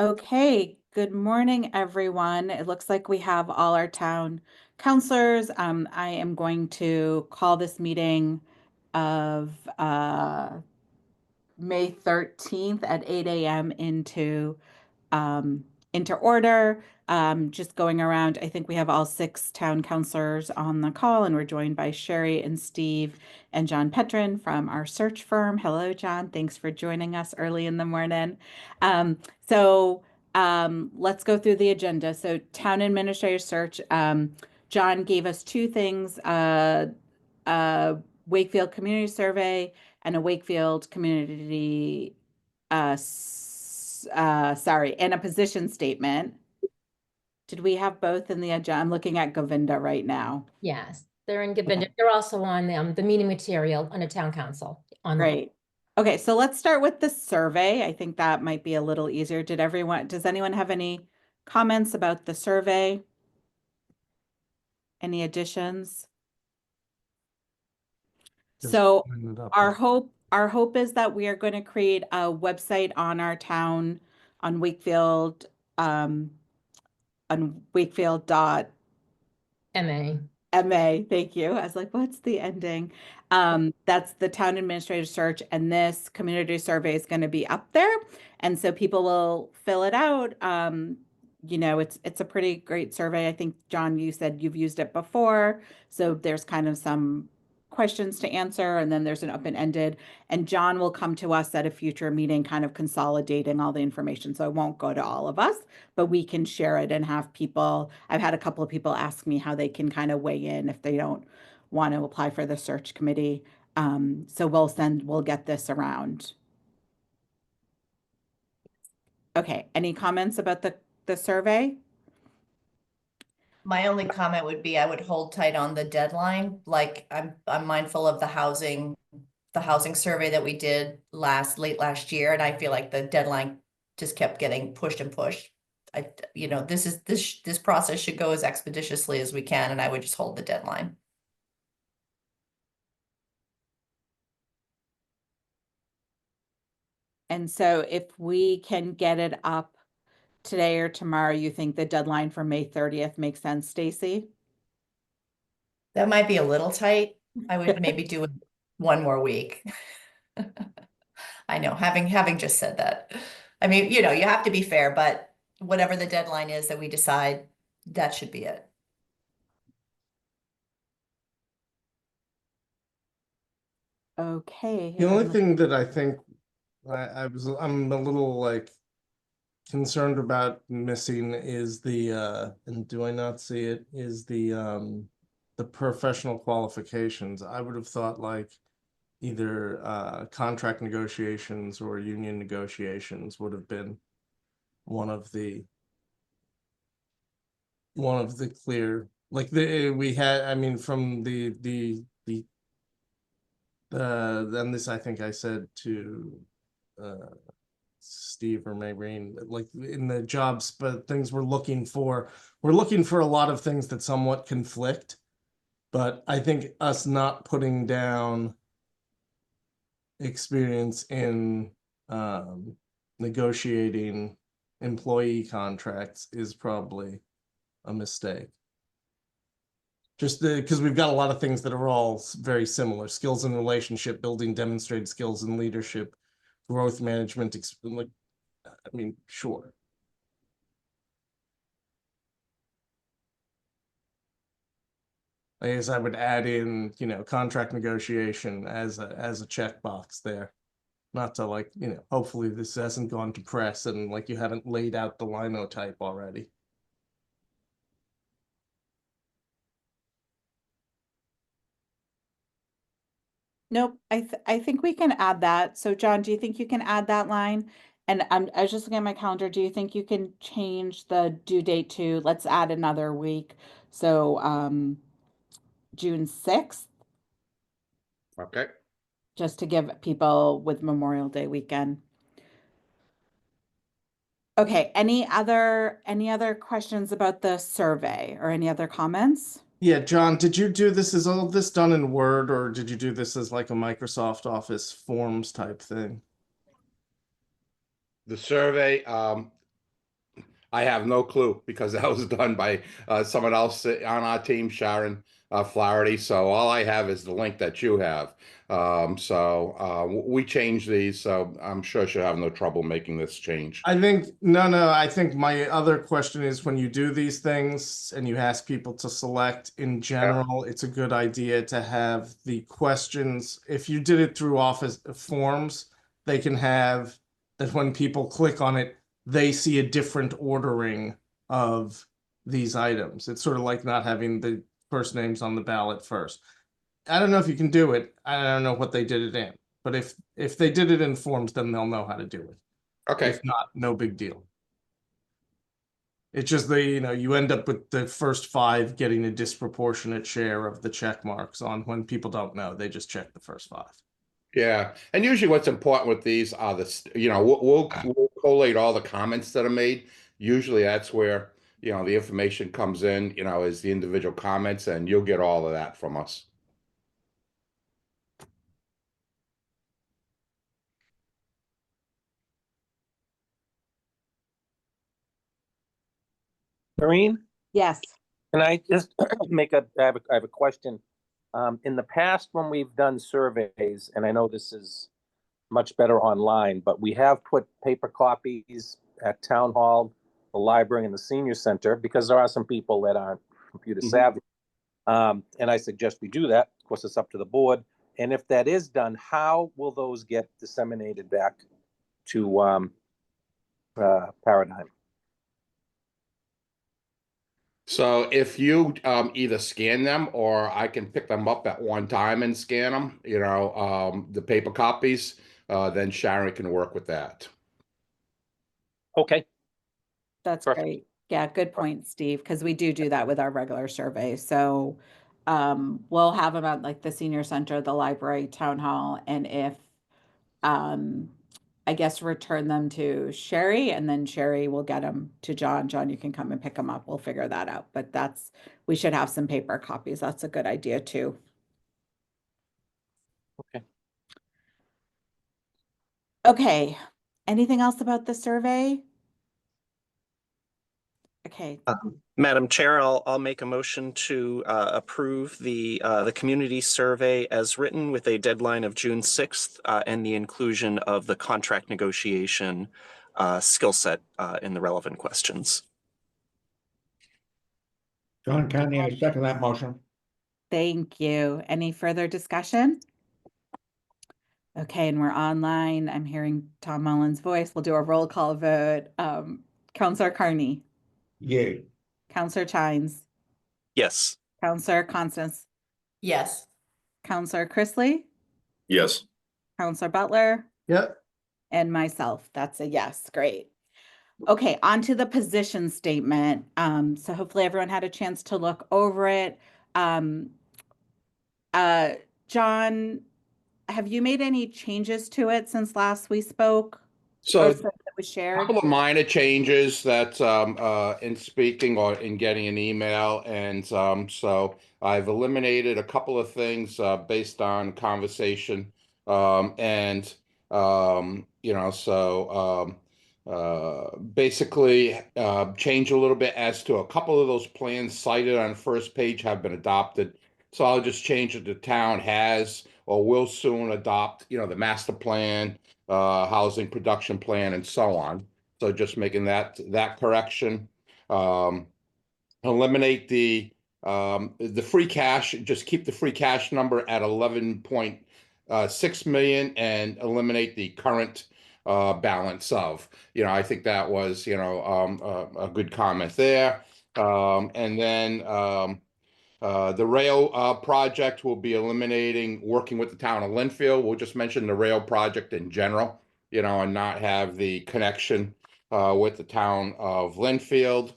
Okay, good morning, everyone. It looks like we have all our town councilors. I am going to call this meeting of May 13th at 8 a.m. Um, into order. Just going around, I think we have all six town councilors on the call, and we're joined by Sherry and Steve and John Petrin from our search firm. Hello, John. Thanks for joining us early in the morning. Um, so let's go through the agenda. So, town administrator search. John gave us two things: a Wakefield community survey and a Wakefield community sorry, and a position statement. Did we have both in the agenda? I'm looking at Govinda right now. Yes, they're in Govinda. Okay, They're also on the meeting material under town council on the. great. Okay, so let's start with the survey. I think that might be a little easier. Does anyone have any comments about the survey? Any additions? Just So pulling it up. our hope is that we are going to create a website on our town on Wakefield, on Wakefield MA. MA, thank you. I was like, what's the ending? That's the town administrative search, and this community survey is going to be up there. And so people will fill it out. It's a pretty great survey. I think, John, you said you've used it before. So there's kind of some questions to answer, and then there's an open-ended. And John will come to us at a future meeting, kind of consolidating all the information. So it won't go to all of us, but we can share it and have people. I've had a couple of people ask me how they can kind of weigh in if they don't want to apply for the search committee. So we'll get this around. Okay, any comments about the survey? My only comment would be I would hold tight on the deadline. Like I'm mindful of the housing survey that we did late last year, and I feel like the deadline just kept getting pushed and pushed. This process should go as expeditiously as we can, and I would just hold the deadline. And so if we can get it up today or tomorrow, you think the deadline for May 30th makes sense, Stacy? That might be a little tight. I would maybe do it one more week. I know, having just said that. I mean, you have to be fair, but whatever the deadline is that we decide, that should be it. Okay. The only thing that I think I'm a little like concerned about missing is and do I not see it, is the professional qualifications. I would have thought like either contract negotiations or union negotiations would have been one of the clear, like we had, I mean, from then this, I think I said to Steve or Mayreen, like in the jobs, but things we're looking for a lot of things that somewhat conflict. But I think us not putting down experience in negotiating employee contracts is probably a mistake. Just because we've got a lot of things that are all very similar: skills in relationship building, demonstrated skills in leadership, growth management. Like, I mean, sure. I guess I would add in, contract negotiation as a checkbox there. Not to like, hopefully this hasn't gone to press and like you haven't laid out the linotype already. Nope, I think we can add that. So John, do you think you can add that line? And I was just looking at my calendar. Do you think you can change the due date to, let's add another week? So June 6th, Okay. just to give people with Memorial Day weekend. Okay, any other questions about the survey or any other comments? Yeah, John, did you do this? Is all of this done in Word, or did you do this as like a Microsoft Office Forms type thing? The survey, I have no clue because that was done by someone else on our team, Sharon Flaherty. So all I have is the link that you have. We changed these, so I'm sure she'll have no trouble making this change. I think, no, I think my other question is when you do these things and you ask people to select in general, it's a good idea to have the questions. If you did it through office forms, they can have that when people click on it, they see a different ordering of these items. It's sort of like not having the first names on the ballot first. I don't know if you can do it. I don't know what they did it in, but if they did it in forms, then they'll know how to do it. Okay. If not, no big deal. It's just you end up with the first 5 getting a disproportionate share of the check marks on when people don't know. They just check the first 5. Yeah, and usually what's important with these are we'll collate all the comments that are made. Usually that's where, the information comes in, is the individual comments, and you'll get all of that from us. Noreen, Yes. can I just I have a question. In the past, when we've done surveys, and I know this is much better online, but we have put paper copies at town hall, the library, and the senior center, because there are some people that aren't computer savvy. And I suggest we do that. Of course, it's up to the board. And if that is done, how will those get disseminated back to Paradigm? So if you either scan them or I can pick them up at one time and scan them, the paper copies, then Sharon can work with that. Okay. That's Perfect. great. Yeah, good point, Steve, because we do that with our regular survey. So we'll have them at like the senior center, the library, town hall, and if I guess return them to Sherry, and then Sherry will get them to John. John, you can come and pick them up. We'll figure that out. But we should have some paper copies. That's a good idea too. Okay. Okay. Anything else about the survey? Okay. Madam Chair, I'll make a motion to approve the community survey as written with a deadline of June 6th and the inclusion of the contract negotiation skill set in the relevant questions. John Conley, I second that motion. Thank you. Any further discussion? Okay, and we're online. I'm hearing Tom Mullen's voice. We'll do a roll call vote. Counselor Carney, Yay. Counselor Chines, Yes. Counselor Constance, Yes. Counselor Chrisley, Yes. Counselor Butler, Yep. and myself. That's a yes. Great. Okay, on to the position statement. So hopefully everyone had a chance to look over it. John, have you made any changes to it since last we spoke? So Or since it was a shared? couple of minor changes that in speaking or in getting an email, and so I've eliminated a couple of things based on conversation, and basically change a little bit as to a couple of those plans cited on the first page have been adopted. So I'll just change it to town has or will soon adopt, the master plan, housing production plan, and so on. So just making that correction. Eliminate the free cash. Just keep the free cash number at 11.6 million and eliminate the current balance of. I think that was a good comment there. And then the rail project will be eliminating working with the town of Linfield. We'll just mention the rail project in general, and not have the connection with the town of Linfield.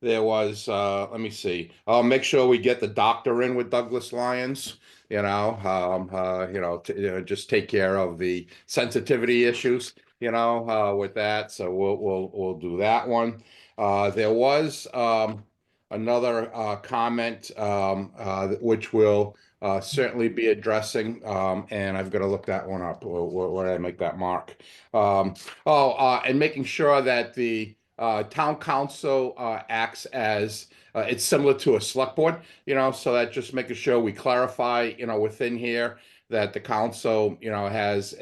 There was, let me see. I'll make sure we get the doctor in with Douglas Lyons, just take care of the sensitivity issues, with that. So we'll do that one. There was another comment which will certainly be addressing, and I've got to look that one up. Where did I make that mark? And making sure that the town council acts as it's similar to a select board, so that just making sure we clarify, within here that the council, has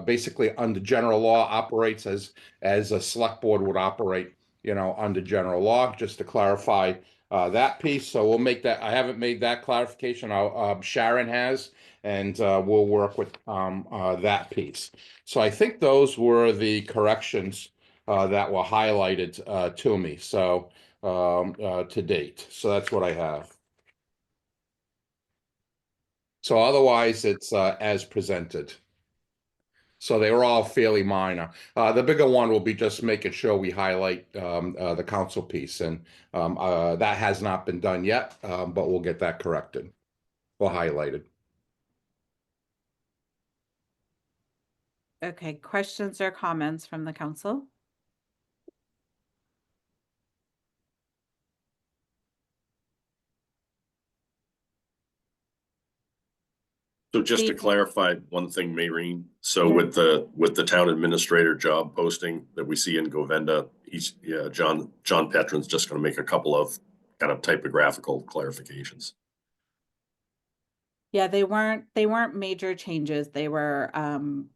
basically under general law operates as a select board would operate, under general law, just to clarify that piece. So we'll make that. I haven't made that clarification. Sharon has, and we'll work with that piece. So I think those were the corrections that were highlighted to me. So to date. So that's what I have. So otherwise, it's as presented. So they were all fairly minor. The bigger one will be just making sure we highlight the council piece, and that has not been done yet, but we'll get that corrected or highlighted. Okay, questions or comments from the council? So just to Steve? clarify one thing, Maureen, so Yeah. with the town administrator job posting that we see in Govenda, John Petron's just gonna make a couple of kind of typographical clarifications. Yeah, they weren't major changes. They were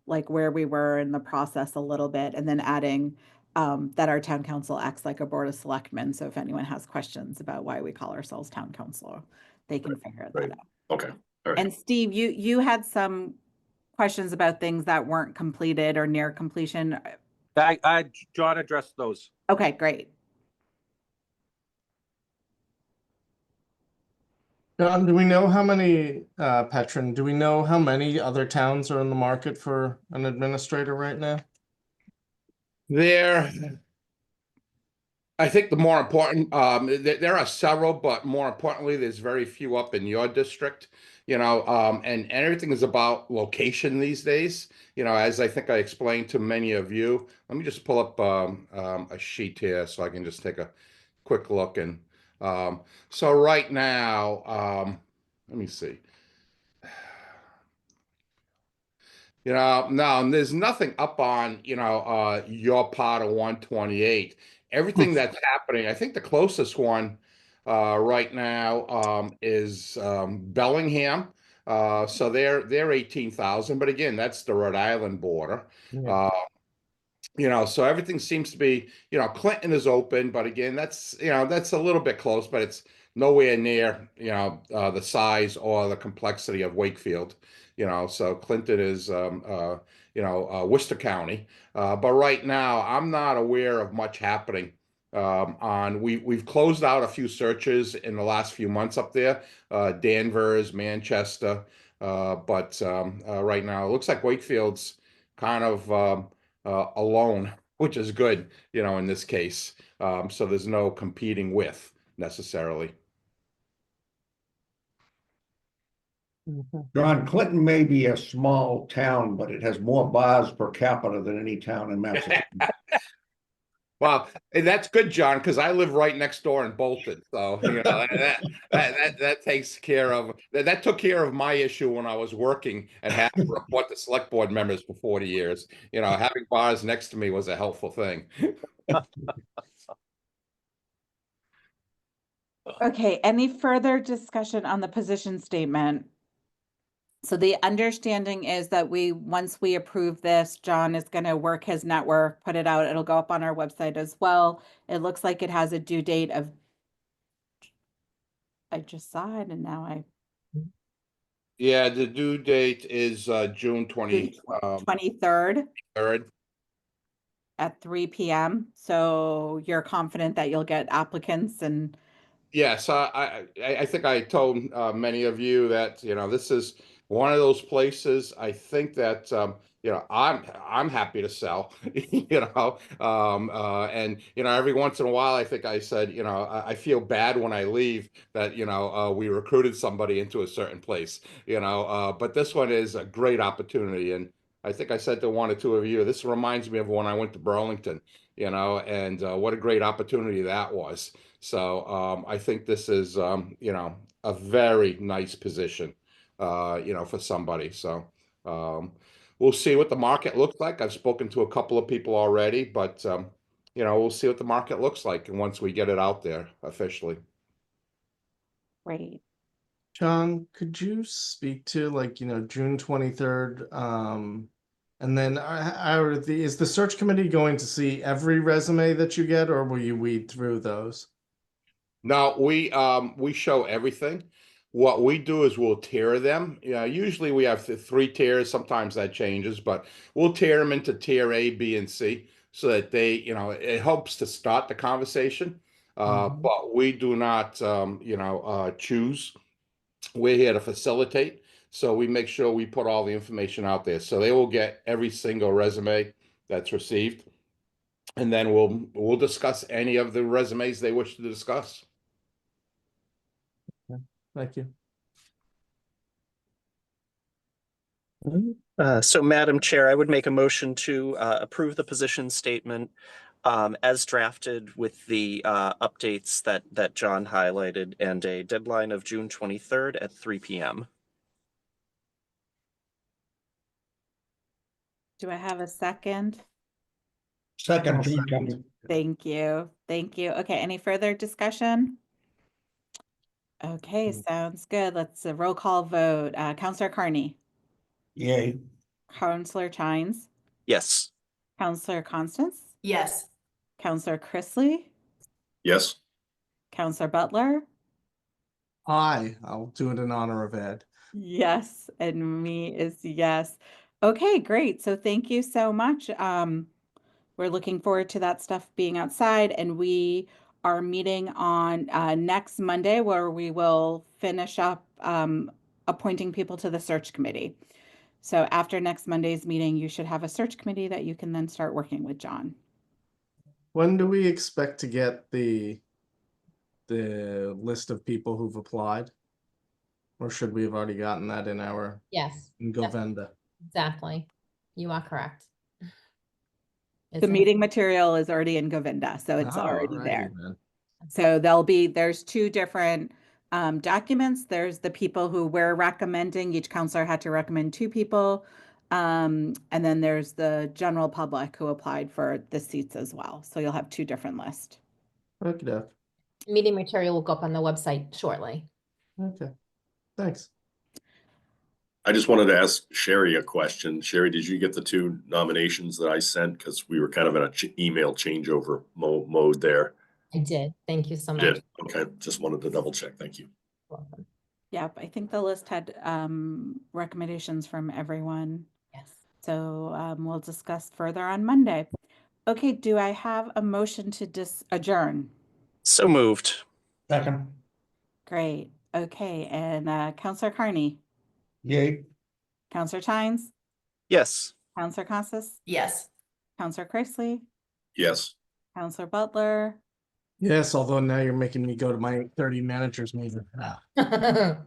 like where we were in the process a little bit, and then adding that our town council acts like a board of selectmen. So if anyone has questions about why we call ourselves town council, they can figure that Right. out. Okay, all right. And Steve, you had some questions about things that weren't completed or near completion. John addressed those. Okay, great. John, do we know how many, Petron, do we know how many other towns are in the market for an administrator right now? I think the more important, there are several, but more importantly, there's very few up in your district, and everything is about location these days, as I think I explained to many of you. Let me just pull up a sheet here so I can just take a quick look. And so right now, let me see. No, there's nothing up on, your part of 128. Everything that's happening, I think the closest one right now is Bellingham. So they're 18,000, but again, that's the Rhode Island border. Yeah. So everything seems to be, Clinton is open, but again, that's a little bit close, but it's nowhere near, the size or the complexity of Wakefield. So Clinton is, Worcester County. But right now, I'm not aware of much happening. We've closed out a few searches in the last few months up there, Danvers, Manchester. But right now, it looks like Wakefield's kind of alone, which is good, in this case. So there's no competing with necessarily. John, Clinton may be a small town, but it has more bars per capita than any town in Massachusetts. Well, and that's good, John, because I live right next door in Bolton. So that takes care of that took care of my issue when I was working and had to report to select board members for 40 years. Having bars next to me was a helpful thing. Okay, any further discussion on the position statement? So the understanding is that once we approve this, John is going to work his network, put it out. It'll go up on our website as well. It looks like it has a due date of, I just saw it and now Yeah, the due date is June 23rd at 3 p.m. So you're confident that you'll get applicants and Yes, I think I told many of you that this is one of those places. I think that I'm happy to sell, and every once in a while I think I said I feel bad when I leave that we recruited somebody into a certain place, but this one is a great opportunity, and I think I said to one or two of you, this reminds me of when I went to Burlington, and what a great opportunity that was. So I think this is, a very nice position, for somebody. So we'll see what the market looks like. I've spoken to a couple of people already, but, we'll see what the market looks like. And once we get it out there officially. Great. John, could you speak to June 23rd? And then is the search committee going to see every resume that you get, or will you weed through those? No, we show everything. What we do is we'll tier them. Usually we have three tiers. Sometimes that changes, but we'll tier them into tier A, B, and C so that it helps to start the conversation. But we do not, choose. We're here to facilitate. So we make sure we put all the information out there. So they will get every single resume that's received. And then we'll discuss any of the resumes they wish to discuss. Thank you. So Madam Chair, I would make a motion to approve the position statement as drafted with the updates that John highlighted and a deadline of June 23rd at 3 p.m. Do I have a second? Second, June 20. Thank you. Thank you. Okay, any further discussion? Okay, sounds good. Let's roll call vote. Counselor Carney, Yay. Counselor Chines, Yes. Counselor Constance, Yes. Counselor Chrisley, Yes, Counselor Butler. Aye, I'll do it in honor of Ed. Yes, and me is yes. Okay, great. So thank you so much. We're looking forward to that stuff being outside, and we are meeting on next Monday where we will finish up appointing people to the search committee. So after next Monday's meeting, you should have a search committee that you can then start working with John. When do we expect to get the list of people who've applied? Or should we have already gotten that in Yes, Govenda? exactly. You are correct. The meeting material is already in Govinda, so it's already Alrighty there. then. So there's two different documents. There's the people who we're recommending. Each counselor had to recommend two people. And then there's the general public who applied for the seats as well. So you'll have two different lists. Okay. Meeting material will go up on the website shortly. Okay. Thanks. I just wanted to ask Sherry a question. Sherry, did you get the two nominations that I sent? Because we were kind of in a email changeover mode there. I did. Thank you so You much. did? Okay, just wanted to double check. Thank you. Welcome. Yep, I think the list had recommendations from everyone. Yes. So we'll discuss further on Monday. Okay, do I have a motion to adjourn? So moved. Second. Great. Okay, and Counselor Carney, Yay. Counselor Chines, Yes. Counselor Constance, Yes. Counselor Chrisley, Yes. Counselor Butler. Yes, although now you're making me go to my 8:30 manager's meeting. I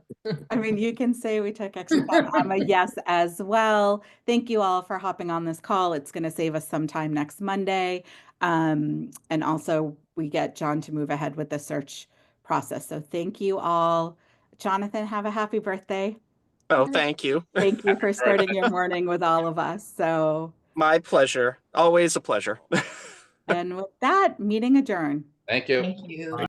mean, you can say we took extra time. I'm a yes as well. Thank you all for hopping on this call. It's going to save us some time next Monday. And also we get John to move ahead with the search process. So thank you all. Jonathan, have a happy birthday. Oh, thank you. Thank you for starting your morning with all of us. So, My pleasure. Always a pleasure. and with that, meeting adjourned. Thank you. Thank you.